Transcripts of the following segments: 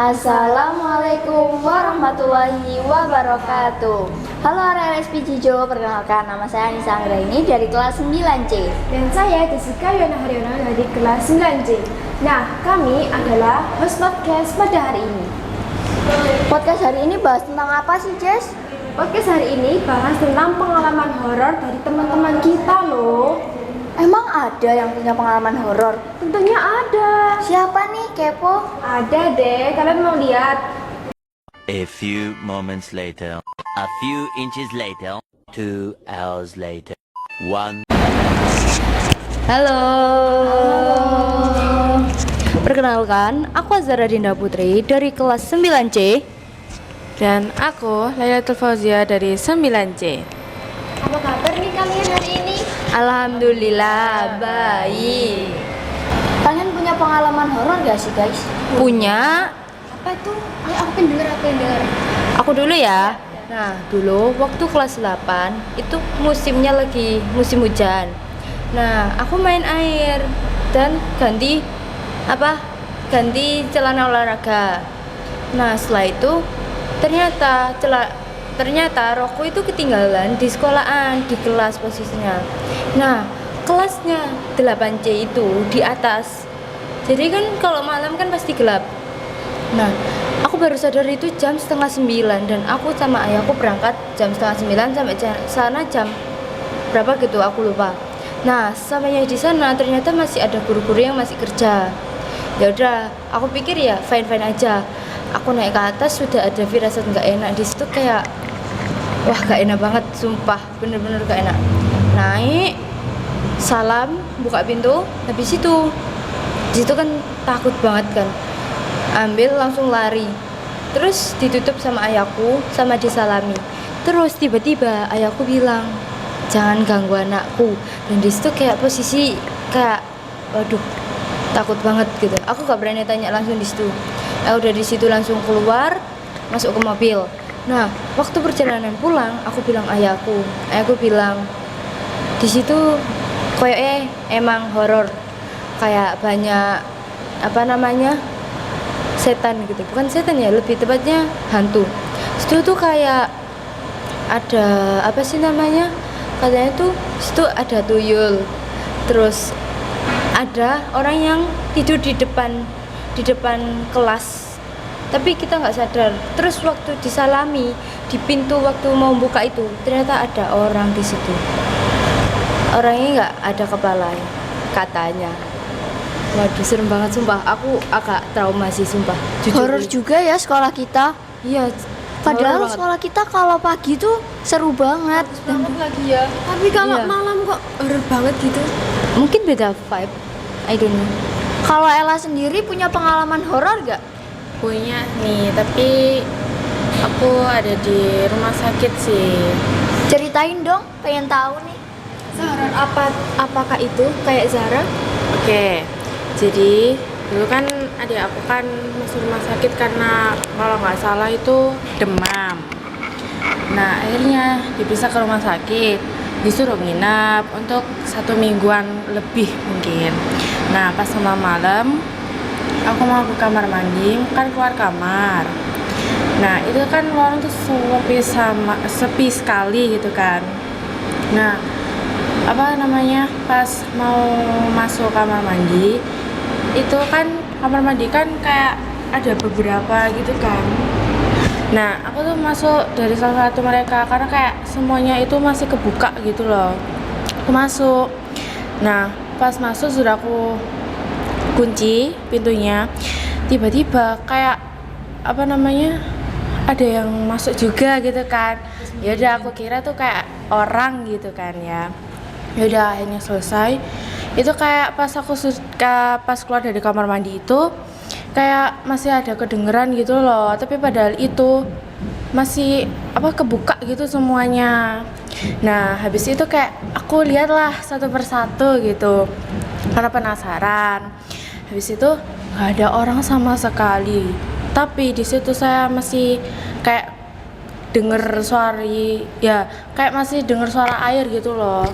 Assalamualaikum warahmatullahi wabarakatuh. Halo anak SPJ Jo, perkenalkan nama saya Anissa Anggraini dari kelas 9C. Dan saya Jessica Yona Haryono dari kelas 9C. Nah, kami adalah host podcast pada hari ini. Podcast hari ini bahas tentang apa sih, Jess? Podcast hari ini bahas tentang pengalaman horor dari teman-teman kita loh. Emang ada yang punya pengalaman horor? Tentunya ada. Siapa nih, kepo? Ada deh, kalian mau lihat? A few moments later, a few inches later, 2 hours later, 1. Halo. Perkenalkan, aku Azhara Dinda Putri dari kelas 9C. Dan aku Lailatul Fauzia dari 9C. Apa kabar nih kalian hari ini? Alhamdulillah baik. Kalian punya pengalaman horor gak sih, guys? Punya. Apa tuh? Ayo aku pengen denger. Aku dulu ya. Nah, dulu waktu kelas 8 itu musimnya lagi musim hujan. Nah, aku main air dan ganti celana olahraga. Nah, setelah itu ternyata rokku itu ketinggalan di sekolahan, di kelas posisinya. Nah, kelasnya 8C itu di atas. Jadi kan kalau malam kan pasti gelap. Nah, aku baru sadar itu jam setengah 9 dan aku sama ayahku berangkat jam setengah 9 sampai sana jam berapa gitu aku lupa. Nah, sampainya di sana ternyata masih ada guru-guru yang masih kerja. Ya udah, aku pikir ya fine aja. Aku naik ke atas sudah ada firasat nggak enak di situ, kayak wah gak enak banget, sumpah bener-bener gak enak. Naik, salam, buka pintu, habis itu di situ kan takut banget kan, ambil langsung lari, terus ditutup sama ayahku sama disalami. Terus tiba-tiba ayahku bilang jangan ganggu anakku, dan di situ kayak posisi kayak waduh takut banget gitu. Aku gak berani tanya langsung di situ. Udah di situ langsung keluar, masuk ke mobil. Nah, waktu perjalanan pulang, aku bilang ayahku bilang di situ kayaknya emang horor, kayak banyak setan gitu, bukan setan ya, lebih tepatnya hantu. Situ tuh kayak ada katanya tuh situ ada tuyul, terus ada orang yang tidur di depan kelas, tapi kita nggak sadar. Terus waktu disalami di pintu waktu mau buka itu ternyata ada orang di situ. Orangnya nggak ada kepalanya katanya. Waduh, serem banget sumpah. Aku agak trauma sih sumpah. Horor juga ya sekolah kita. Iya. Padahal sekolah kita kalau pagi tuh seru banget. Lagi ya. Tapi kalau Iya. malam kok horor banget gitu. Mungkin beda vibe. I don't know. Kalau Ella sendiri punya pengalaman horor gak? Punya nih, tapi aku ada di rumah sakit sih. Ceritain dong, pengen tahu nih. Sehoror apakah itu kayak Zara? Oke, jadi dulu kan adik aku kan masuk rumah sakit karena kalau nggak salah itu demam. Nah, akhirnya diperiksa ke rumah sakit, disuruh nginap untuk 1 mingguan lebih mungkin. Nah, pas malam aku mau ke kamar mandi, kan keluar kamar. Nah, itu kan lorong tuh sepi sekali gitu kan. Nah, pas mau masuk kamar mandi, itu kan kamar mandi kan kayak ada beberapa gitu kan. Nah, aku tuh masuk dari salah satu mereka karena kayak semuanya itu masih kebuka gitu loh. Aku masuk. Nah, pas masuk sudah aku kunci pintunya, tiba-tiba kayak ada yang masuk juga gitu kan. Ya udah, aku kira tuh kayak orang gitu kan ya. Ya udah, akhirnya selesai. Itu kayak pas keluar dari kamar mandi itu kayak masih ada kedengeran gitu loh, tapi padahal itu masih kebuka gitu semuanya. Nah, habis itu kayak aku lihatlah satu persatu gitu karena penasaran. Habis itu nggak ada orang sama sekali, tapi di situ saya masih kayak masih dengar suara air gitu loh.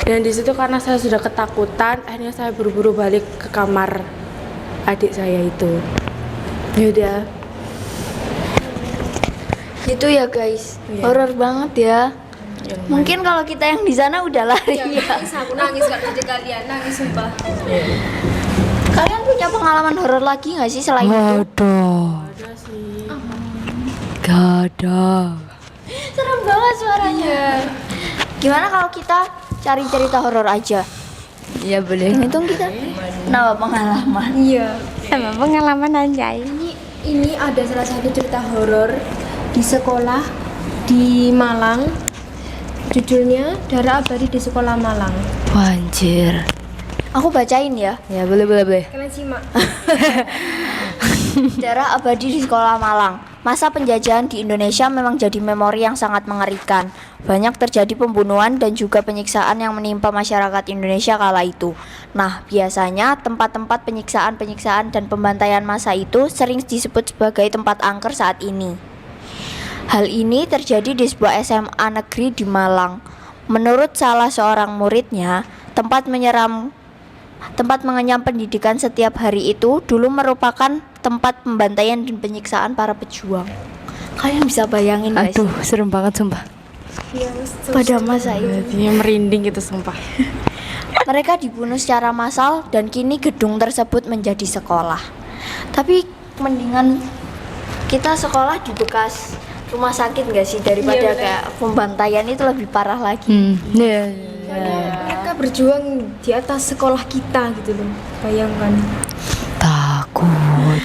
Dan di situ karena saya sudah ketakutan, akhirnya saya buru-buru balik ke kamar adik saya itu. Yaudah. Gitu ya guys, Iya. horor banget ya. Mungkin kalau kita yang di sana udah lari ya. Nangis aku nangis gak jadi kalian nangis sumpah. Kalian punya pengalaman horor lagi nggak sih selain itu? Ada sih. Gak ada. Serem banget suaranya. Gimana kalau kita cari cerita horor aja? Iya boleh. Hitung kita. Kenapa pengalaman? Iya. Sama pengalaman anjay. Ini ada salah satu cerita horor di sekolah di Malang. Judulnya Darah Abadi di Sekolah Malang. Anjir. Aku bacain ya. Ya boleh. Kalian simak. Darah abadi di Sekolah Malang. Masa penjajahan di Indonesia memang jadi memori yang sangat mengerikan. Banyak terjadi pembunuhan dan juga penyiksaan yang menimpa masyarakat Indonesia kala itu. Nah, biasanya tempat-tempat penyiksaan dan pembantaian massa itu sering disebut sebagai tempat angker saat ini. Hal ini terjadi di sebuah SMA negeri di Malang. Menurut salah seorang muridnya, tempat mengenyam pendidikan setiap hari itu dulu merupakan tempat pembantaian dan penyiksaan para pejuang. Kalian bisa bayangin guys, Aduh, serem banget sumpah. pada masa itu Ini merinding gitu sumpah. mereka dibunuh secara massal dan kini gedung tersebut menjadi sekolah. Tapi mendingan kita sekolah di bekas rumah sakit gak sih daripada kayak pembantaian itu lebih parah lagi. Iya. Mereka berjuang di atas sekolah kita gitu loh. Bayangkan. Takut.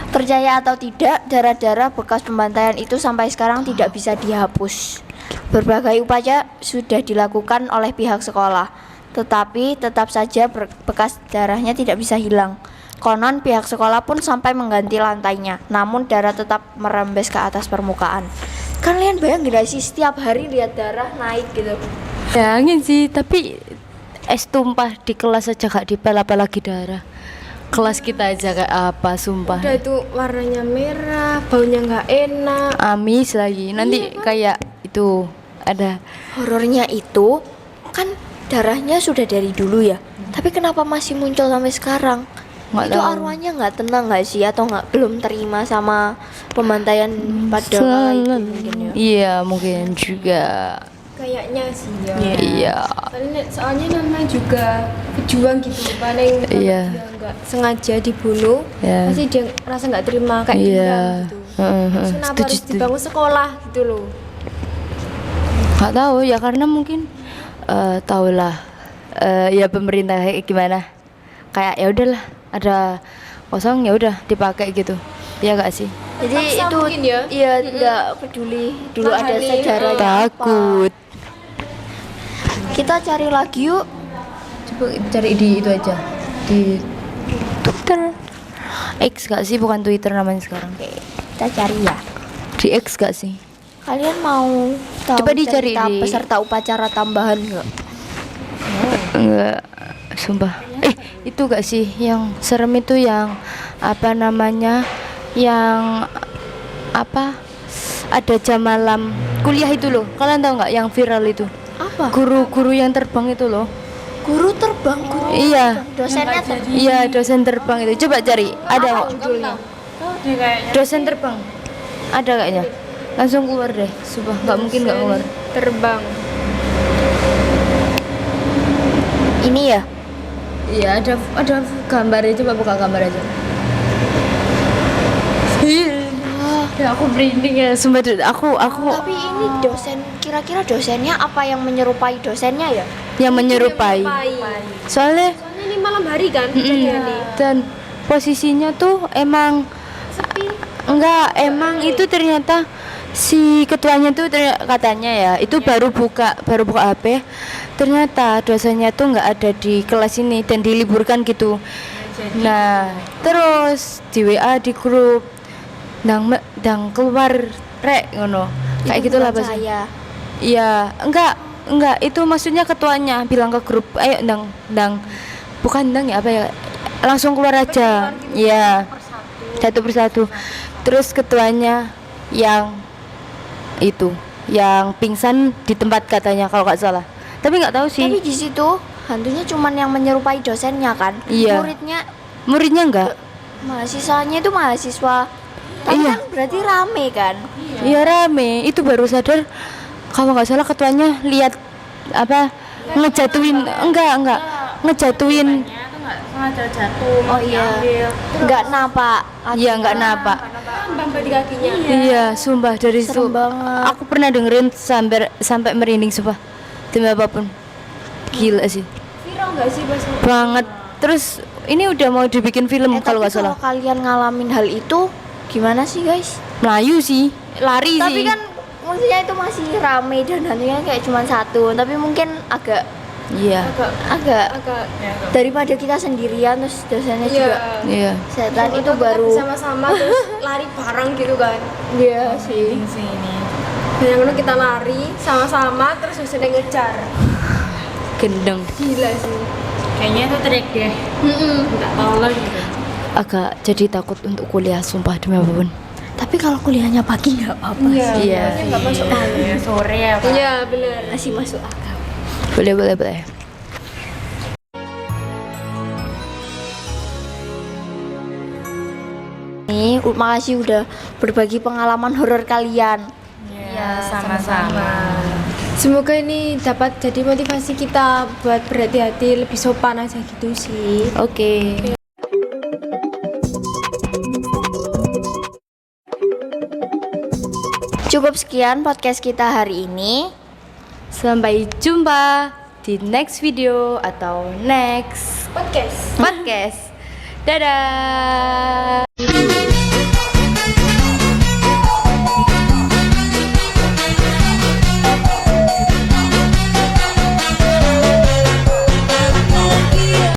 Percaya atau tidak, darah-darah bekas pembantaian itu sampai sekarang tidak bisa dihapus. Berbagai upaya sudah dilakukan oleh pihak sekolah, tetapi tetap saja bekas darahnya tidak bisa hilang. Konon pihak sekolah pun sampai mengganti lantainya, namun darah tetap merembes ke atas permukaan. Kalian bayangin gak sih setiap hari lihat darah naik gitu? Bayangin sih, tapi es tumpah di kelas aja gak dipel apalagi darah. Kelas kita aja kayak apa sumpah. Udah itu warnanya merah, baunya nggak enak. Amis lagi. Nanti kayak itu ada Horornya itu kan darahnya sudah dari dulu ya, tapi kenapa masih muncul sampai sekarang? Nggak Itu tahu. arwahnya nggak tenang nggak sih, atau nggak belum terima sama pembantaian pada kala itu mungkin ya? Iya, mungkin juga. Kayaknya sih ya. Iya. Soalnya namanya juga pejuang gitu. Paling kalau Iya. dia nggak sengaja dibunuh, Iya. pasti dia rasa nggak terima kayak Iya. dendam gitu. Terus kenapa Setuju, harus setuju. dibangun sekolah gitu loh? Nggak tahu ya, karena mungkin tahulah ya pemerintah kayak gimana, kayak ya udahlah ada kosong ya udah dipakai gitu ya gak sih. Jadi Paksa itu mungkin ya? iya nggak peduli dulu ada Mahali, sejarahnya apa. Takut. Kita cari lagi yuk. Coba cari di itu aja di Twitter X gak sih, bukan Twitter namanya sekarang. Oke, kita cari ya. Di X gak sih? Kalian mau tahu Coba dicari cerita di- peserta upacara tambahan nggak? Enggak, sumpah. Itu gak sih yang serem itu, yang apa namanya, yang apa, ada jam malam kuliah itu loh. Kalian tahu nggak yang viral itu? Apa? Guru-guru yang terbang itu loh. Guru terbang, guru Iya. dosennya terbang. Iya, dosen terbang itu. Coba cari. Ada nggak? Dosen terbang. Ada kayaknya. Langsung keluar deh. Sumpah, nggak mungkin nggak keluar. Terbang. Ini ya. Iya, ada gambarnya. Coba buka gambar aja. Ya, aku merinding ya. Sumpah, aku Tapi ini dosen, kira-kira dosennya apa yang menyerupai dosennya ya? yang menyerupai. Soalnya Soalnya ini malam hari kan kejadiannya. dan posisinya tuh emang enggak, emang itu ternyata si ketuanya tuh katanya ya itu baru buka HP, ternyata dosennya tuh nggak ada di kelas ini dan diliburkan gitu. Nah terus di WA di grup dang keluar rek ngono kayak Itu gitulah bukan bahasa. saya. Iya, enggak, itu maksudnya ketuanya bilang ke grup, ayo dang, bukan dang ya apa ya, langsung keluar aja, iya, satu persatu. Terus ketuanya yang itu, yang pingsan di tempat katanya kalau nggak salah, tapi nggak tahu sih. Tapi di situ hantunya cuman yang menyerupai dosennya kan? Iya. Muridnya Muridnya enggak, Mahasiswanya itu mahasiswa. Tapi Iya. kan berarti rame kan? Iya rame, itu baru sadar kalau nggak salah ketuanya lihat apa ngejatuhin enggak ngejatuhin sengaja jatuh. Oh iya. Enggak napak. iya nggak napa Bamba di kakinya. iya sumpah dari Serem situ banget. aku pernah dengerin sampai merinding sumpah demi apapun gila sih Viral nggak sih pas? banget terus ini udah mau dibikin film kalau Tapi nggak salah kalau kalian ngalamin hal itu gimana sih guys? Melayu sih lari Tapi sih kan maksudnya itu masih rame dan hantunya kayak cuma satu, tapi mungkin agak iya agak Agak daripada kita sendirian terus dosennya Iya. juga iya setan itu kita baru bersama-sama terus lari bareng gitu kan. iya sih. Yang kita lari sama-sama terus dosennya ngejar. gendeng Gila sih. Kayaknya itu trik deh. Minta tolong gitu. agak jadi takut untuk kuliah sumpah demi apapun Tapi kalau kuliahnya pagi nggak apa-apa sih. iya Nggak masuk akal. Iya, sore ya, Pak. Iya benar. Masih masuk akal. boleh Nih, makasih udah berbagi pengalaman horor kalian. Iya, sama-sama. Semoga ini dapat jadi motivasi kita buat berhati-hati, lebih sopan aja gitu sih. oke Cukup sekian podcast kita hari ini. sampai jumpa di next video atau next Podcast. podcast dadah